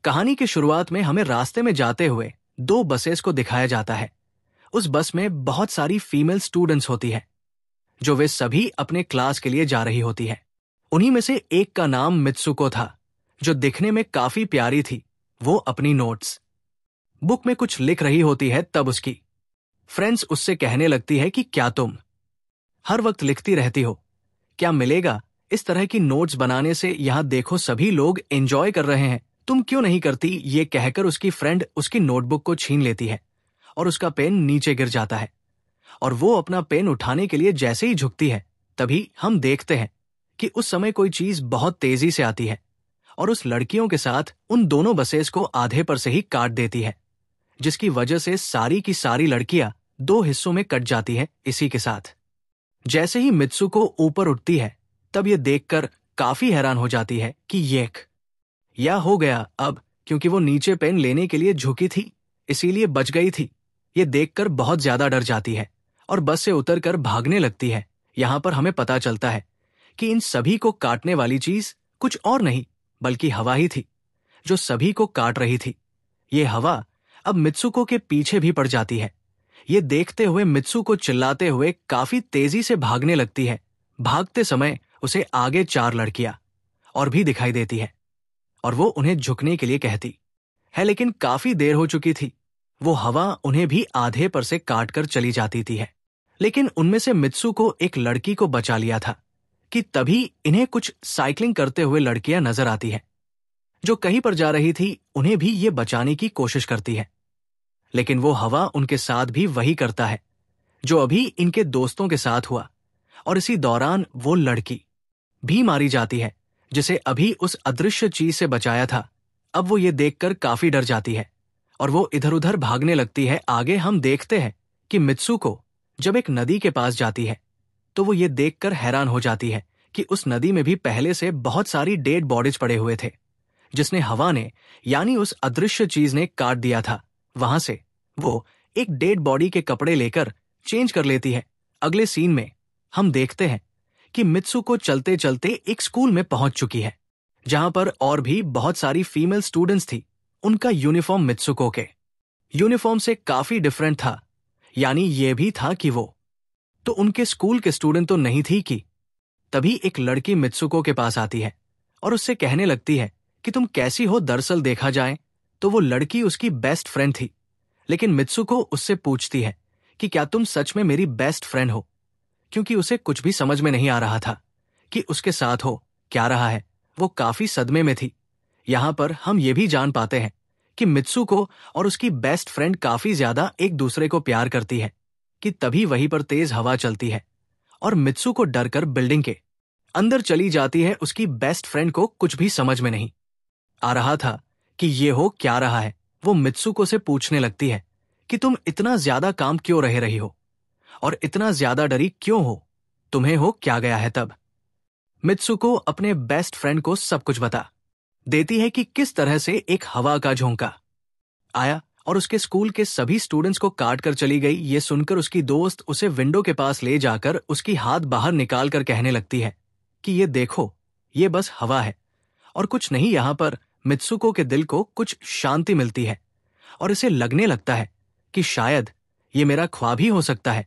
कहानी की शुरुआत में हमें रास्ते में जाते हुए दो बसेस को दिखाया जाता है। उस बस में बहुत सारी फीमेल स्टूडेंट्स होती है जो वे सभी अपने क्लास के लिए जा रही होती है। उन्हीं में से एक का नाम मित्सुको था, जो दिखने में काफी प्यारी थी। वो अपनी नोट्स बुक में कुछ लिख रही होती है, तब उसकी फ्रेंड्स उससे कहने लगती है कि क्या तुम हर वक्त लिखती रहती हो, क्या मिलेगा इस तरह की नोट्स बनाने से? यहाँ देखो सभी लोग एंजॉय कर रहे हैं, तुम क्यों नहीं करती? ये कहकर उसकी फ्रेंड उसकी नोटबुक को छीन लेती है और उसका पेन नीचे गिर जाता है। और वो अपना पेन उठाने के लिए जैसे ही झुकती है, तभी हम देखते हैं कि उस समय कोई चीज बहुत तेजी से आती है और उस लड़कियों के साथ उन दोनों बसेस को आधे पर से ही काट देती है, जिसकी वजह से सारी की सारी लड़कियां दो हिस्सों में कट जाती हैं। इसी के साथ जैसे ही मित्सुको ऊपर उठती है, तब ये देखकर काफी हैरान हो जाती है कि या हो गया अब, क्योंकि वो नीचे पेन लेने के लिए झुकी थी, इसीलिए बच गई थी। ये देखकर बहुत ज्यादा डर जाती है और बस से उतरकर भागने लगती है। यहां पर हमें पता चलता है कि इन सभी को काटने वाली चीज कुछ और नहीं बल्कि हवा ही थी, जो सभी को काट रही थी। ये हवा अब मित्सुको के पीछे भी पड़ जाती है। ये देखते हुए मित्सुको चिल्लाते हुए काफी तेजी से भागने लगती है। भागते समय उसे आगे चार लड़कियां और भी दिखाई देती है और वो उन्हें झुकने के लिए कहती है, लेकिन काफी देर हो चुकी थी। वो हवा उन्हें भी आधे पर से काट कर चली जाती थी है। लेकिन उनमें से मित्सुको एक लड़की को बचा लिया था कि तभी इन्हें कुछ साइकिलिंग करते हुए लड़कियां नजर आती हैं, जो कहीं पर जा रही थी। उन्हें भी ये बचाने की कोशिश करती है, लेकिन वो हवा उनके साथ भी वही करता है जो अभी इनके दोस्तों के साथ हुआ। और इसी दौरान वो लड़की भी मारी जाती है जिसे अभी उस अदृश्य चीज से बचाया था। अब वो ये देखकर काफी डर जाती है और वो इधर उधर भागने लगती है। आगे हम देखते हैं कि मित्सुको जब एक नदी के पास जाती है, तो वो ये देखकर हैरान हो जाती है कि उस नदी में भी पहले से बहुत सारी डेड बॉडीज पड़े हुए थे, जिसने हवा ने यानी उस अदृश्य चीज ने काट दिया था। वहां से वो एक डेड बॉडी के कपड़े लेकर चेंज कर लेती है। अगले सीन में हम देखते हैं कि मित्सुको चलते चलते एक स्कूल में पहुंच चुकी है, जहां पर और भी बहुत सारी फीमेल स्टूडेंट्स थी। उनका यूनिफॉर्म मित्सुको के यूनिफॉर्म से काफी डिफरेंट था, यानी ये भी था कि वो तो उनके स्कूल के स्टूडेंट तो नहीं थी। कि तभी एक लड़की मित्सुको के पास आती है और उससे कहने लगती है कि तुम कैसी हो? दरअसल देखा जाए तो वो लड़की उसकी बेस्ट फ्रेंड थी, लेकिन मित्सुको उससे पूछती है कि क्या तुम सच में मेरी बेस्ट फ्रेंड हो? क्योंकि उसे कुछ भी समझ में नहीं आ रहा था कि उसके साथ हो क्या रहा है। वो काफी सदमे में थी। यहां पर हम ये भी जान पाते हैं कि मित्सुको और उसकी बेस्ट फ्रेंड काफी ज्यादा एक दूसरे को प्यार करती है। कि तभी वहीं पर तेज हवा चलती है और मित्सुको डरकर बिल्डिंग के अंदर चली जाती है। उसकी बेस्ट फ्रेंड को कुछ भी समझ में नहीं आ रहा था कि ये हो क्या रहा है। वो मित्सुको से पूछने लगती है कि तुम इतना ज्यादा काम क्यों रह रही हो और इतना ज्यादा डरी क्यों हो? तुम्हें हो क्या गया है? तब मित्सुको अपने बेस्ट फ्रेंड को सब कुछ बता देती है कि किस तरह से एक हवा का झोंका आया और उसके स्कूल के सभी स्टूडेंट्स को काट कर चली गई। ये सुनकर उसकी दोस्त उसे विंडो के पास ले जाकर उसकी हाथ बाहर निकाल कर कहने लगती है कि ये देखो, ये बस हवा है और कुछ नहीं। यहां पर मित्सुको के दिल को कुछ शांति मिलती है और इसे लगने लगता है कि शायद ये मेरा ख्वाब ही हो सकता है।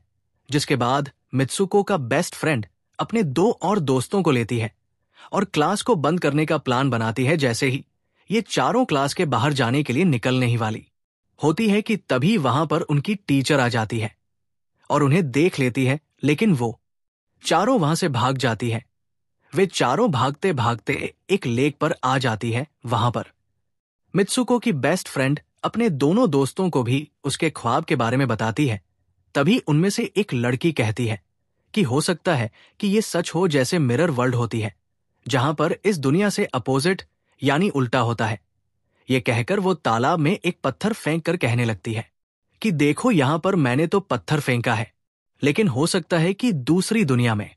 जिसके बाद मित्सुको का बेस्ट फ्रेंड अपने दो और दोस्तों को लेती है और क्लास को बंद करने का प्लान बनाती है। जैसे ही ये चारों क्लास के बाहर जाने के लिए निकलने ही वाली होती है कि तभी वहां पर उनकी टीचर आ जाती है और उन्हें देख लेती है, लेकिन वो चारों वहां से भाग जाती है। वे चारों भागते भागते एक लेक पर आ जाती है। वहां पर मित्सुको की बेस्ट फ्रेंड अपने दोनों दोस्तों को भी उसके ख्वाब के बारे में बताती है। तभी उनमें से एक लड़की कहती है कि हो सकता है कि ये सच हो, जैसे मिरर वर्ल्ड होती है, जहां पर इस दुनिया से अपोजिट यानी उल्टा होता है। ये कहकर वो तालाब में एक पत्थर फेंक कर कहने लगती है कि देखो, यहां पर मैंने तो पत्थर फेंका है, लेकिन हो सकता है कि दूसरी दुनिया में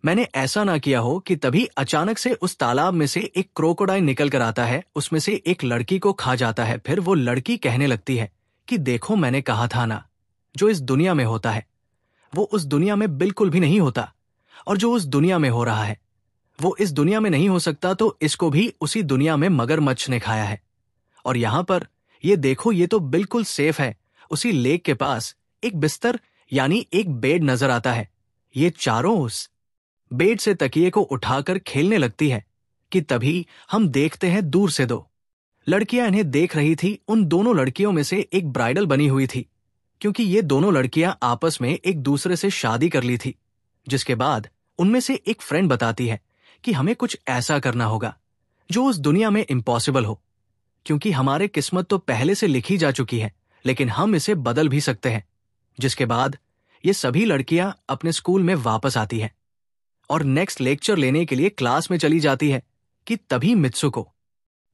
मैंने ऐसा ना किया हो। कि तभी अचानक से उस तालाब में से एक क्रोकोडाइल निकल कर आता है, उसमें से एक लड़की को खा जाता है। फिर वो लड़की कहने लगती है कि देखो, मैंने कहा था ना, जो इस दुनिया में होता है वो उस दुनिया में बिल्कुल भी नहीं होता, और जो उस दुनिया में हो रहा है वो इस दुनिया में नहीं हो सकता। तो इसको भी उसी दुनिया में मगरमच्छ ने खाया है और यहाँ पर ये देखो, ये तो बिल्कुल सेफ है। उसी लेक के पास एक बिस्तर यानी एक बेड नजर आता है। ये चारों उस बेड से तकिए को उठाकर खेलने लगती है कि तभी हम देखते हैं दूर से दो लड़कियां इन्हें देख रही थी। उन दोनों लड़कियों में से एक ब्राइडल बनी हुई थी, क्योंकि ये दोनों लड़कियां आपस में एक दूसरे से शादी कर ली थी। जिसके बाद उनमें से एक फ्रेंड बताती है कि हमें कुछ ऐसा करना होगा जो उस दुनिया में इम्पॉसिबल हो, क्योंकि हमारे किस्मत तो पहले से लिखी जा चुकी है, लेकिन हम इसे बदल भी सकते हैं। जिसके बाद ये सभी लड़कियां अपने स्कूल में वापस आती हैं और नेक्स्ट लेक्चर लेने के लिए क्लास में चली जाती है कि तभी मित्सुको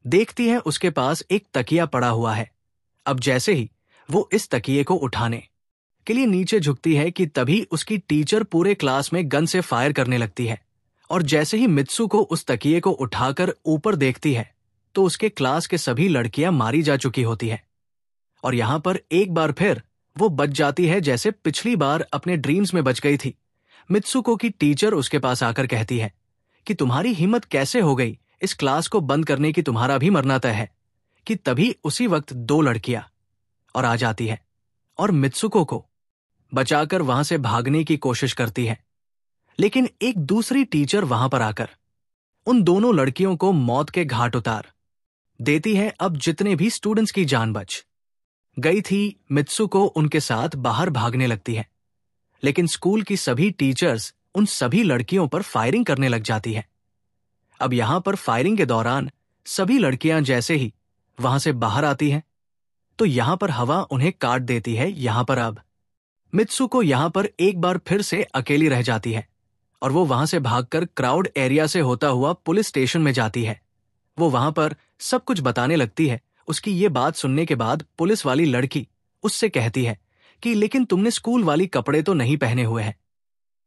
देखती है उसके पास एक तकिया पड़ा हुआ है। अब जैसे ही वो इस तकिए को उठाने के लिए नीचे झुकती है कि तभी उसकी टीचर पूरे क्लास में गन से फायर करने लगती है। और जैसे ही मित्सुको उस तकिए को उठाकर ऊपर देखती है तो उसके क्लास के सभी लड़कियां मारी जा चुकी होती है। और यहां पर एक बार फिर वो बच जाती है जैसे पिछली बार अपने ड्रीम्स में बच गई थी। मित्सुको की टीचर उसके पास आकर कहती है कि तुम्हारी हिम्मत कैसे हो गई, इस क्लास को बंद करने की, तुम्हारा भी मरना तय है। कि तभी उसी वक्त दो लड़कियां और आ जाती है और मित्सुको को बचाकर वहां से भागने की कोशिश करती है। लेकिन एक दूसरी टीचर वहां पर आकर उन दोनों लड़कियों को मौत के घाट उतार देती है। अब जितने भी स्टूडेंट्स की जान बच गई थी, मित्सुको उनके साथ बाहर भागने लगती है। लेकिन स्कूल की सभी टीचर्स उन सभी लड़कियों पर फायरिंग करने लग जाती है। अब यहां पर फायरिंग के दौरान सभी लड़कियां जैसे ही वहां से बाहर आती हैं तो यहां पर हवा उन्हें काट देती है। यहां पर अब मित्सुको यहां पर एक बार फिर से अकेली रह जाती है और वो वहां से भागकर क्राउड एरिया से होता हुआ पुलिस स्टेशन में जाती है। वो वहां पर सब कुछ बताने लगती है। उसकी ये बात सुनने के बाद पुलिस वाली लड़की उससे कहती है कि लेकिन तुमने स्कूल वाली कपड़े तो नहीं पहने हुए हैं।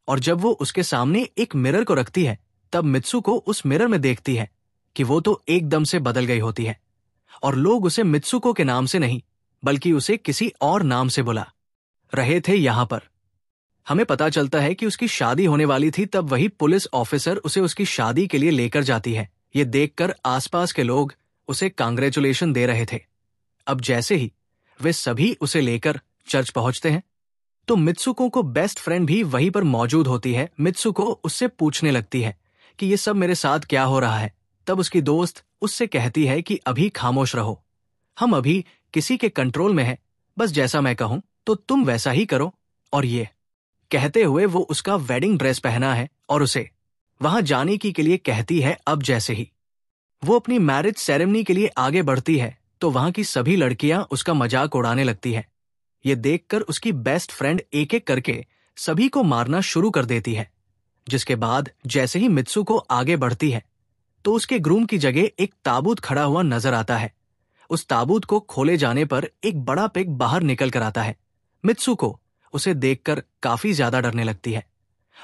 और जब वो उसके सामने एक मिरर को रखती है तब मित्सुको उस मिरर में देखती है कि वो तो एकदम से बदल गई होती है और लोग उसे मित्सुको के नाम से नहीं बल्कि उसे किसी और नाम से बुला रहे थे। यहां पर हमें पता चलता है कि उसकी शादी होने वाली थी। तब वही पुलिस ऑफिसर उसे उसकी शादी के लिए लेकर जाती है। ये देखकर आसपास के लोग उसे कांग्रेचुलेशन दे रहे थे। अब जैसे ही वे सभी उसे लेकर चर्च पहुंचते हैं तो मित्सुको को बेस्ट फ्रेंड भी वहीं पर मौजूद होती है। मित्सुको उससे पूछने लगती है कि ये सब मेरे साथ क्या हो रहा है। तब उसकी दोस्त उससे कहती है कि अभी खामोश रहो, हम अभी किसी के कंट्रोल में हैं, बस जैसा मैं कहूं तो तुम वैसा ही करो। और ये कहते हुए वो उसका वेडिंग ड्रेस पहना है और उसे वहां जाने की के लिए कहती है। अब जैसे ही वो अपनी मैरिज सेरेमनी के लिए आगे बढ़ती है तो वहां की सभी लड़कियां उसका मजाक उड़ाने लगती है। ये देखकर उसकी बेस्ट फ्रेंड एक एक करके सभी को मारना शुरू कर देती है। जिसके बाद जैसे ही मित्सुको आगे बढ़ती है तो उसके ग्रूम की जगह एक ताबूत खड़ा हुआ नजर आता है। उस ताबूत को खोले जाने पर एक बड़ा पिग बाहर निकल कर आता है। मित्सुको उसे देखकर काफी ज्यादा डरने लगती है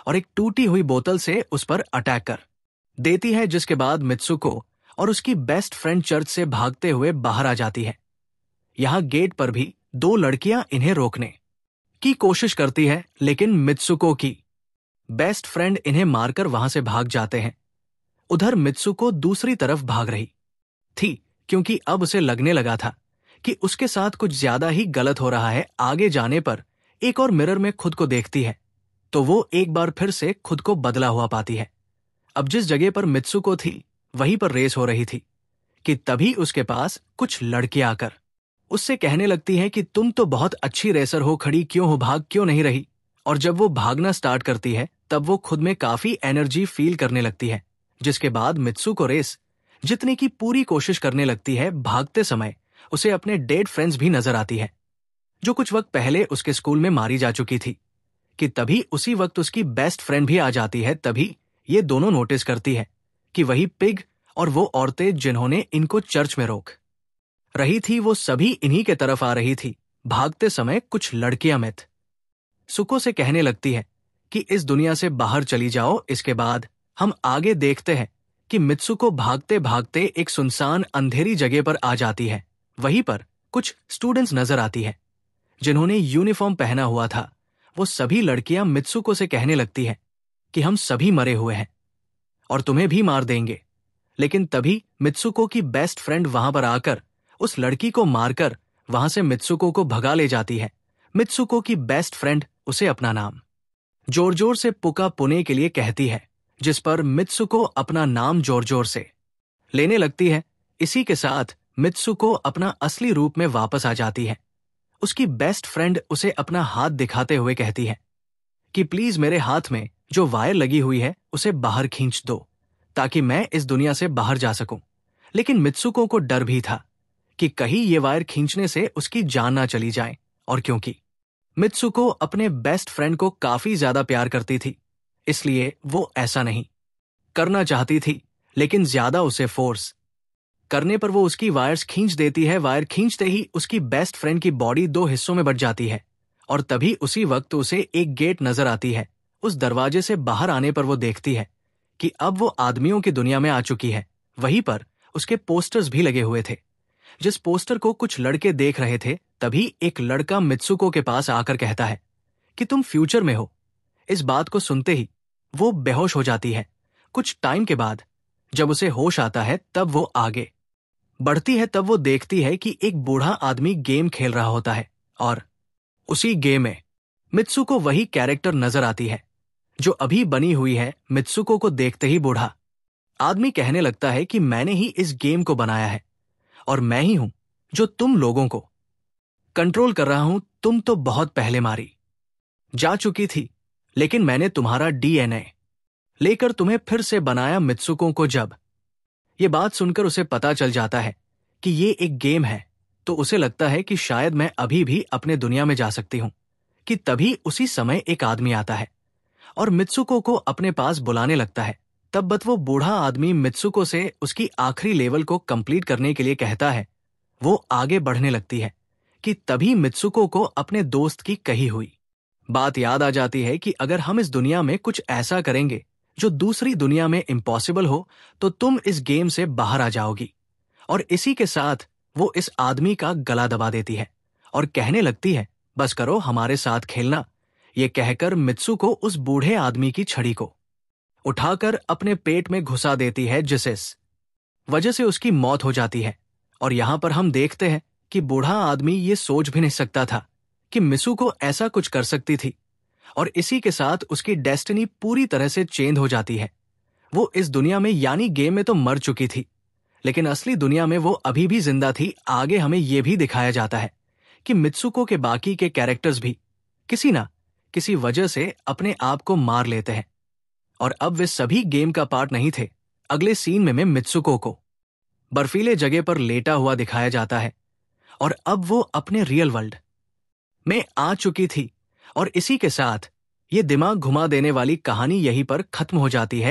और एक टूटी हुई बोतल से उस पर अटैक कर देती है। जिसके बाद मित्सुको और उसकी बेस्ट फ्रेंड चर्च से भागते हुए बाहर आ जाती है। यहां गेट पर भी दो लड़कियां इन्हें रोकने की कोशिश करती है, लेकिन मित्सुको की बेस्ट फ्रेंड इन्हें मारकर वहां से भाग जाते हैं। उधर मित्सुको दूसरी तरफ भाग रही थी, क्योंकि अब उसे लगने लगा था कि उसके साथ कुछ ज्यादा ही गलत हो रहा है। आगे जाने पर एक और मिरर में खुद को देखती है तो वो एक बार फिर से खुद को बदला हुआ पाती है। अब जिस जगह पर मित्सुको थी वहीं पर रेस हो रही थी कि तभी उसके पास कुछ लड़कियां आकर उससे कहने लगती हैं कि तुम तो बहुत अच्छी रेसर हो, खड़ी क्यों हो, भाग क्यों नहीं रही। और जब वो भागना स्टार्ट करती है तब वो खुद में काफी एनर्जी फील करने लगती है। जिसके बाद मित्सुको रेस जीतने की पूरी कोशिश करने लगती है। भागते समय उसे अपने डेड फ्रेंड्स भी नजर आती है जो कुछ वक्त पहले उसके स्कूल में मारी जा चुकी थी। कि तभी उसी वक्त उसकी बेस्ट फ्रेंड भी आ जाती है। तभी ये दोनों नोटिस करती है कि वही पिग और वो औरतें जिन्होंने इनको चर्च में रोक रही थी वो सभी इन्हीं के तरफ आ रही थी। भागते समय कुछ लड़कियां मित्सुको से कहने लगती है कि इस दुनिया से बाहर चली जाओ। इसके बाद हम आगे देखते हैं कि मित्सुको भागते भागते एक सुनसान अंधेरी जगह पर आ जाती है। वहीं पर कुछ स्टूडेंट्स नजर आती है जिन्होंने यूनिफॉर्म पहना हुआ था। वो सभी लड़कियां मित्सुको से कहने लगती है कि हम सभी मरे हुए हैं और तुम्हें भी मार देंगे। लेकिन तभी मित्सुको की बेस्ट फ्रेंड वहां पर आकर उस लड़की को मारकर वहां से मित्सुको को भगा ले जाती है। मित्सुको की बेस्ट फ्रेंड उसे अपना नाम जोर जोर से पुका पुने के लिए कहती है, जिस पर मित्सुको अपना नाम जोर जोर से लेने लगती है। इसी के साथ मित्सुको अपना असली रूप में वापस आ जाती है। उसकी बेस्ट फ्रेंड उसे अपना हाथ दिखाते हुए कहती है कि प्लीज मेरे हाथ में जो वायर लगी हुई है उसे बाहर खींच दो ताकि मैं इस दुनिया से बाहर जा सकूं। लेकिन मित्सुको को डर भी था कि कहीं ये वायर खींचने से उसकी जान ना चली जाए, और क्योंकि मित्सुको अपने बेस्ट फ्रेंड को काफी ज्यादा प्यार करती थी, इसलिए वो ऐसा नहीं करना चाहती थी, लेकिन ज्यादा उसे फोर्स करने पर वो उसकी वायर्स खींच देती है। वायर खींचते ही उसकी बेस्ट फ्रेंड की बॉडी 2 हिस्सों में बट जाती है, और तभी उसी वक्त उसे एक गेट नजर आती है। उस दरवाजे से बाहर आने पर वो देखती है कि अब वो आदमियों की दुनिया में आ चुकी है। वहीं पर उसके पोस्टर्स भी लगे हुए थे। जिस पोस्टर को कुछ लड़के देख रहे थे, तभी एक लड़का मित्सुको के पास आकर कहता है कि तुम फ्यूचर में हो। इस बात को सुनते ही वो बेहोश हो जाती है। कुछ टाइम के बाद जब उसे होश आता है तब वो आगे बढ़ती है। तब वो देखती है कि एक बूढ़ा आदमी गेम खेल रहा होता है, और उसी गेम में मित्सुको वही कैरेक्टर नजर आती है जो अभी बनी हुई है। मित्सुको को देखते ही बूढ़ा आदमी कहने लगता है कि मैंने ही इस गेम को बनाया है और मैं ही हूं जो तुम लोगों को कंट्रोल कर रहा हूं। तुम तो बहुत पहले मारी जा चुकी थी, लेकिन मैंने तुम्हारा डीएनए लेकर तुम्हें फिर से बनाया। मित्सुको को जब ये बात सुनकर उसे पता चल जाता है कि ये एक गेम है, तो उसे लगता है कि शायद मैं अभी भी अपने दुनिया में जा सकती हूं। कि तभी उसी समय एक आदमी आता है और मित्सुको को अपने पास बुलाने लगता है। तब बत वो बूढ़ा आदमी मित्सुको से उसकी आखिरी लेवल को कंप्लीट करने के लिए कहता है। वो आगे बढ़ने लगती है कि तभी मित्सुको को अपने दोस्त की कही हुई बात याद आ जाती है कि अगर हम इस दुनिया में कुछ ऐसा करेंगे जो दूसरी दुनिया में इम्पॉसिबल हो, तो तुम इस गेम से बाहर आ जाओगी। और इसी के साथ वो इस आदमी का गला दबा देती है और कहने लगती है, बस करो, हमारे साथ खेलना। ये कहकर मित्सुको उस बूढ़े आदमी की छड़ी को उठाकर अपने पेट में घुसा देती है, जिस वजह से उसकी मौत हो जाती है। और यहां पर हम देखते हैं कि बूढ़ा आदमी ये सोच भी नहीं सकता था कि मित्सुको ऐसा कुछ कर सकती थी, और इसी के साथ उसकी डेस्टिनी पूरी तरह से चेंज हो जाती है। वो इस दुनिया में यानी गेम में तो मर चुकी थी, लेकिन असली दुनिया में वो अभी भी जिंदा थी। आगे हमें यह भी दिखाया जाता है कि मित्सुको के बाकी के कैरेक्टर्स भी किसी ना किसी वजह से अपने आप को मार लेते हैं, और अब वे सभी गेम का पार्ट नहीं थे। अगले सीन में मित्सुको को बर्फीले जगह पर लेटा हुआ दिखाया जाता है, और अब वो अपने रियल वर्ल्ड में आ चुकी थी। और इसी के साथ ये दिमाग घुमा देने वाली कहानी यहीं पर खत्म हो जाती है।